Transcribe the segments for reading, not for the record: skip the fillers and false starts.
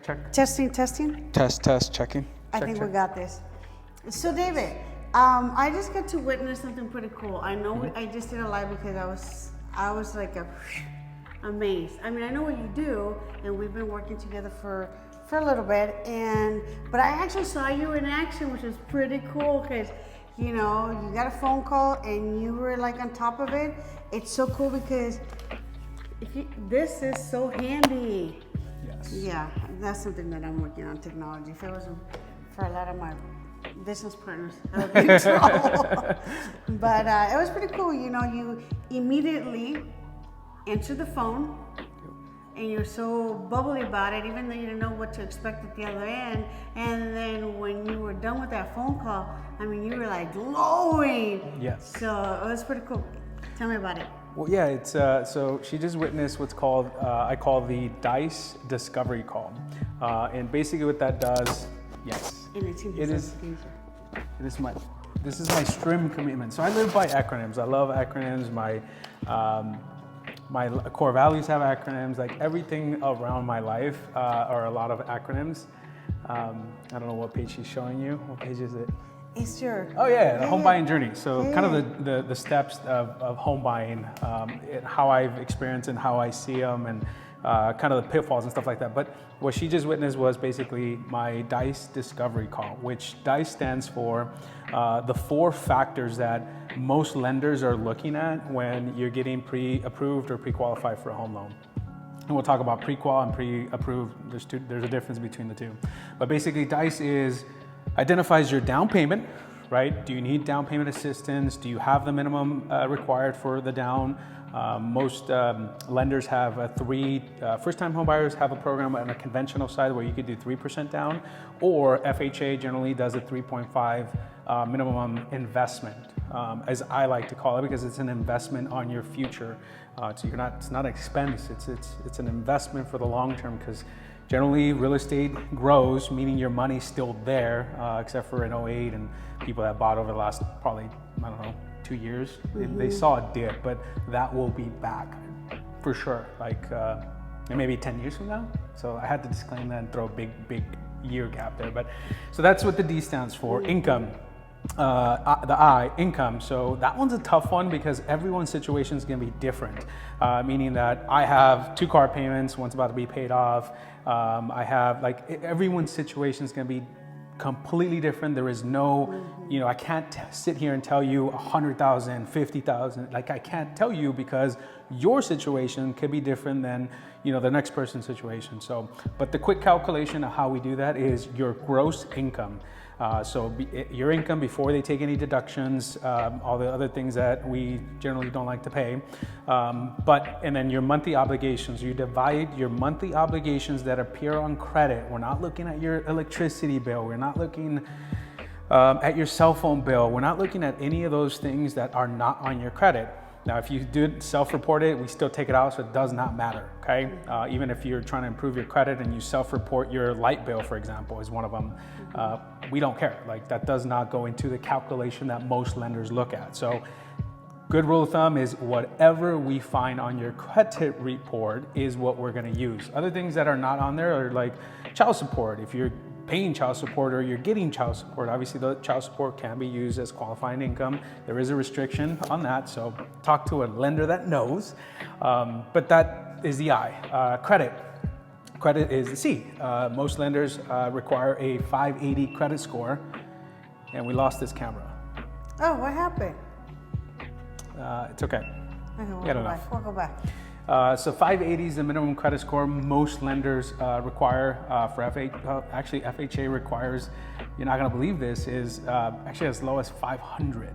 Check. Testing. Test, checking. I think we got this. So David, I just got to witness something pretty cool. I know I just did a live because I was like amazed. I mean, I know what you do, and we've been working together for a little bit, but I actually saw you in action, which was pretty cool because you got a phone call and you were like on top of it. It's so cool because this is so handy. Yes. Yeah, that's something that I'm working on, technology. If it wasn't for a lot of my business partners, I would be in trouble. But it was pretty cool. You immediately answer the phone and you're so bubbly about it, even though you didn't know what to expect at the other end. And then when you were done with that phone call, I mean, you were like glowing. Yes. So it was pretty cool. Tell me about it. Well, yeah, it's so she just witnessed what's called I call the D.I.C.E discovery call, and basically what that does, yes, this is my STRIM commitment. So I live by acronyms. I love acronyms. My core values have acronyms. Like everything around my life are a lot of acronyms. I don't know what page she's showing you. What page is it? It's your... Oh yeah, the home buying journey. So kind of the steps of home buying, how I've experienced and how I see them, and kind of the pitfalls and stuff like that. But what she just witnessed was basically my D.I.C.E discovery call, which D.I.C.E stands for the 4 factors that most lenders are looking at when you're getting pre-approved or pre-qualified for a home loan. And we'll talk about pre-qual and pre-approved. There's a difference between the two. But basically D.I.C.E identifies your down payment, right? Do you need down payment assistance? Do you have the minimum required for the down? Most lenders have first-time home buyers have a program on a conventional side where you could do 3% down, or FHA generally does a 3.5 minimum investment, as I like to call it, because it's an investment on your future. So it's not an expense, it's an investment for the long term, because generally, real estate grows, meaning your money's still there, except for in 2008 and people that bought over the last probably, 2 years. They saw a dip, but that will be back for sure, like maybe 10 years from now. So I had to disclaim that and throw a big year gap there. But so that's what the D stands for, income. The I, income. So that one's a tough one because everyone's situation is going to be different, meaning that I have 2 car payments, one's about to be paid off. I have everyone's situation is going to be completely different. There is no, I can't sit here and tell you 100,000, 50,000. Like I can't tell you because your situation could be different than, the next person's situation. So, but the quick calculation of how we do that is your gross income. Your income before they take any deductions, all the other things that we generally don't like to pay, and then your monthly obligations. You divide your monthly obligations that appear on credit. We're not looking at your electricity bill. We're not looking at your cell phone bill. We're not looking at any of those things that are not on your credit. Now, if you do self-report it, we still take it out, so it does not matter, okay? Even if you're trying to improve your credit and you self-report your light bill, for example, is one of them, we don't care. Like that does not go into the calculation that most lenders look at. So good rule of thumb is whatever we find on your credit report is what we're gonna use. Other things that are not on there are like child support. If you're paying child support or you're getting child support, obviously the child support can be used as qualifying income. There is a restriction on that, so talk to a lender that knows. But that is the I. Credit is the C. Most lenders require a 580 credit score, and we lost this camera. Oh, what happened? It's okay. We'll go back. So 580 is the minimum credit score most lenders require for actually FHA requires, you're not gonna believe this, is actually as low as 500.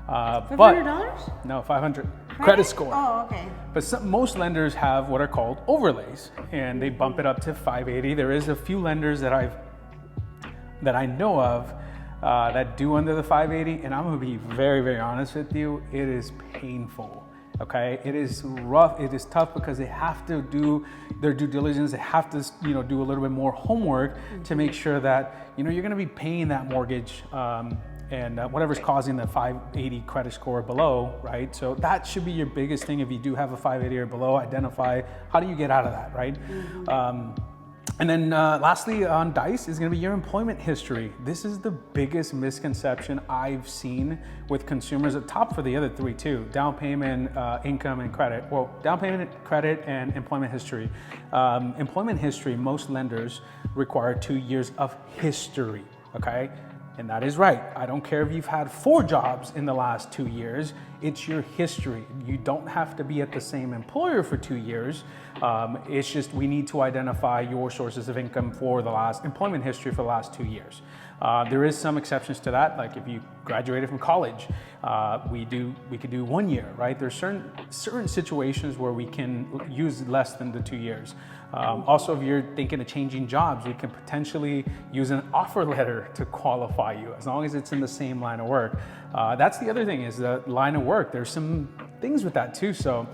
$500? No, 500 credit score. Oh, okay. But most lenders have what are called overlays, and they bump it up to 580. There is a few lenders that I know of that do under the 580, and I'm gonna be very, very honest with you, it is painful. Okay, it is rough, it is tough because they have to do their due diligence, they have to, do a little bit more homework to make sure that, you're gonna be paying that mortgage and whatever's causing the 580 credit score below, right? So that should be your biggest thing. If you do have a 580 or below, identify how do you get out of that, right? And then lastly on D.I.C.E is going to be your employment history. This is the biggest misconception I've seen with consumers, at top for the other three too: down payment, income, and credit. Well, down payment, credit, and employment history. Employment history, most lenders require 2 years of history, okay? And that is right. I don't care if you've had 4 jobs in the last 2 years, it's your history. You don't have to be at the same employer for 2 years. It's just we need to identify your sources of income for the last employment history for the last 2 years. There is some exceptions to that, like if you graduated from college, we could do 1 year, right? There's certain situations where we can use less than the 2 years. Also, if you're thinking of changing jobs, we can potentially use an offer letter to qualify you, as long as it's in the same line of work. That's the other thing, is the line of work. There's some things with that too. So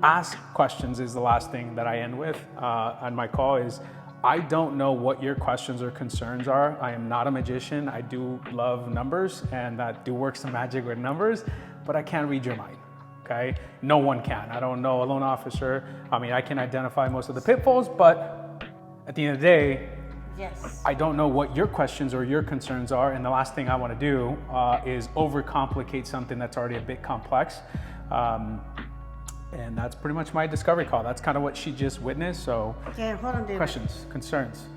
ask questions is the last thing that I end with on my call. Is I don't know what your questions or concerns are. I am not a magician. I do love numbers and I do work some magic with numbers, but I can't read your mind. Okay, no one can. I don't know a loan officer. I mean, I can identify most of the pitfalls, but at the end of the day, yes, I don't know what your questions or your concerns are. And the last thing I want to do is overcomplicate something that's already a bit complex. And that's pretty much my discovery call. That's kind of what she just witnessed. So, okay, hold on, David. Questions, concerns.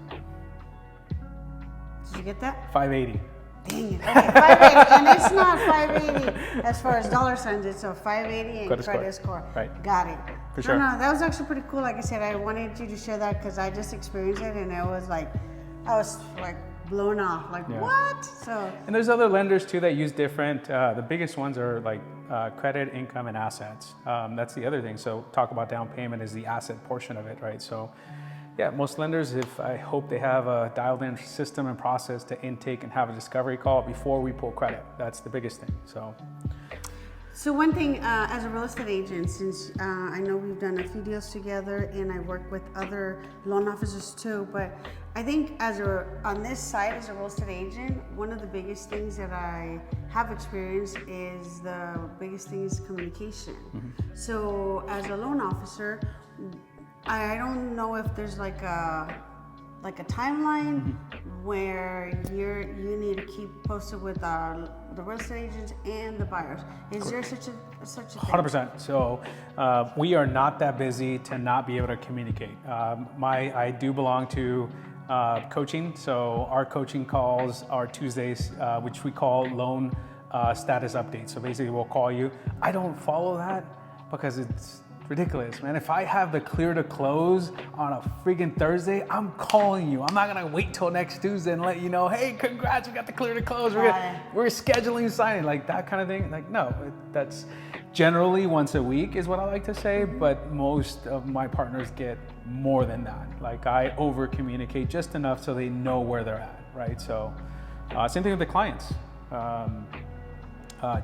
Did you get that? 580. Dang it. Okay, 580, and it's not 580 as far as dollar signs. It's a 580 and credit score. Right. Got it. For sure. No, that was actually pretty cool. Like I said, I wanted you to share that because I just experienced it, and I was like blown off. Like, Yeah. what? So. And there's other lenders too that use different. The biggest ones are like credit, income, and assets. That's the other thing. So talk about down payment is the asset portion of it, right? So. Yeah, most lenders, I hope they have a dialed in system and process to intake and have a discovery call before we pull credit. That's the biggest thing, So one thing, as a real estate agent, since I know we've done a few deals together and I work with other loan officers too, but I think on this side as a real estate agent, one of the biggest things that I have experienced is communication. Mm-hmm. So as a loan officer, I don't know if there's like a timeline mm-hmm. where you need to keep posted with the real estate agents and the buyers. Is there such a thing? 100%. So we are not that busy to not be able to communicate. I do belong to coaching, so our coaching calls are Tuesdays, which we call loan status updates. So basically, we'll call you. I don't follow that because it's ridiculous, man. If I have the clear to close on a freaking Thursday, I'm calling you. I'm not gonna wait till next Tuesday and let you know, hey, congrats, we got the clear to close. We're scheduling signing, like that kind of thing. Like, no, that's generally once a week is what I like to say, but most of my partners get more than that. Like I over communicate just enough so they know where they're at, right? So same thing with the clients.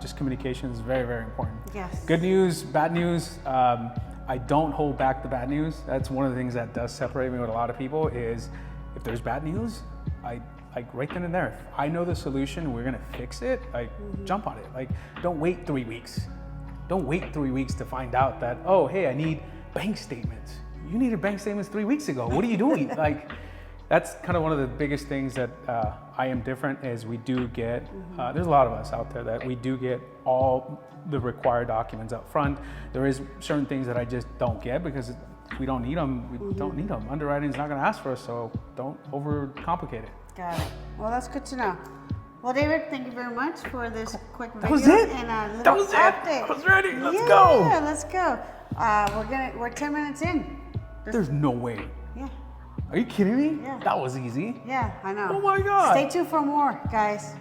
Just communication is very, very important. Yes. Good news, bad news. I don't hold back the bad news. That's one of the things that does separate me with a lot of people is if there's bad news, I like right then and there. If I know the solution, we're gonna fix it. Like mm-hmm. jump on it. Like don't wait 3 weeks. Don't wait 3 weeks to find out that, oh, hey, I need bank statements. You needed bank statements 3 weeks ago. What are you doing? Like, that's kind of one of the biggest things that I am different is we do get, there's a lot of us out there that we do get all the required documents up front. There is certain things that I just don't get because if we don't need them, we mm-hmm. don't need them. Underwriting is not going to ask for us, so don't overcomplicate it. Got it. Well, that's good to know. Well, David, thank you very much for this quick video. That was it? And a little that was update. it. I was ready. Let's go. Yeah, let's go. We're 10 minutes in. There's no way. Yeah. Are you kidding me? Yeah. That was easy. Yeah, I know. Oh my God. Stay tuned for more, guys.